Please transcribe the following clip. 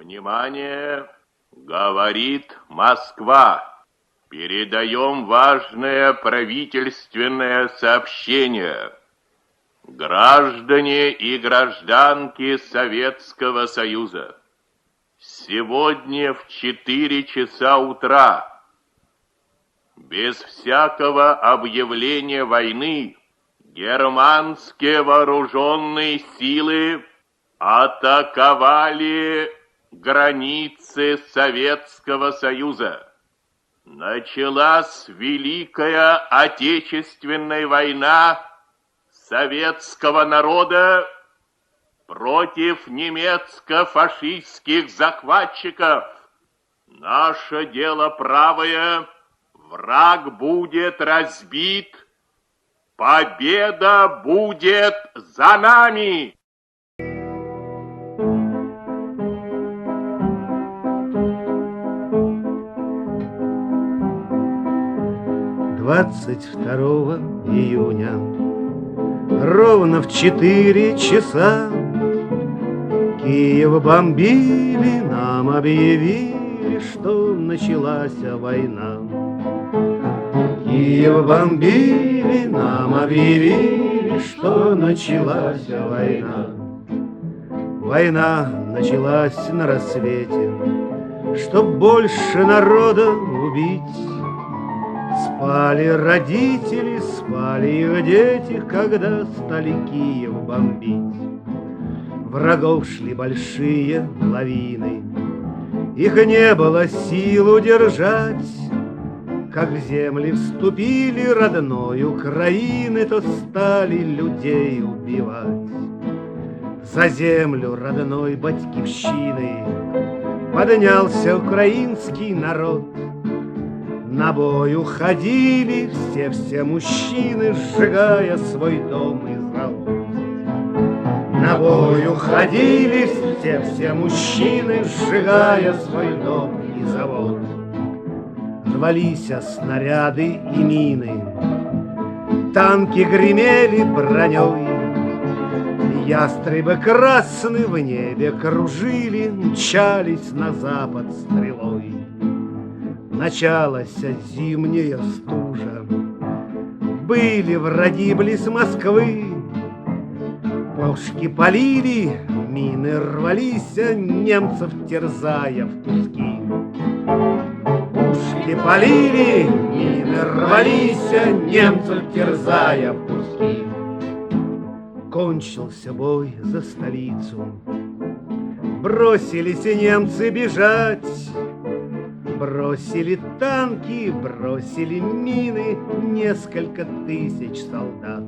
Внимание! Говорит Москва. Передаем важное правительственное сообщение. Граждане и гражданки Советского Союза, сегодня в 4 часа утра, без всякого объявления войны, германские вооруженные силы атаковали границы Советского Союза. Началась Великая Отечественная война советского народа против немецко-фашистских захватчиков. Наше дело правое, враг будет разбит, победа будет за нами. 22 июня ровно в 4 часа Киев бомбили, нам объявили, что началась война. Киев бомбили, нам объявили, что началась война. Война началась на рассвете, чтоб больше народа убить. Спали родители, спали их дети, когда стали Киев бомбить. Врагов шли большие лавины, их не было сил удержать. Как в земли вступили родной Украины, то стали людей убивать. За землю родной батькивщины поднялся украинский народ. На бой уходили все мужчины, сжигая свой дом и завод. На бой уходили все мужчины, сжигая свой дом и завод. Рвались снаряды и мины, танки гремели броней. Ястребы красные в небе кружили, мчались на запад стрелой. Началась зимняя стужа, были враги близ Москвы. Пушки полили, мины рвались, немцев терзая в куски. Пушки полили, мины рвались, немцев терзая в куски. Кончился бой за столицу, бросились немцы бежать. Бросили танки, бросили мины, несколько тысяч солдат.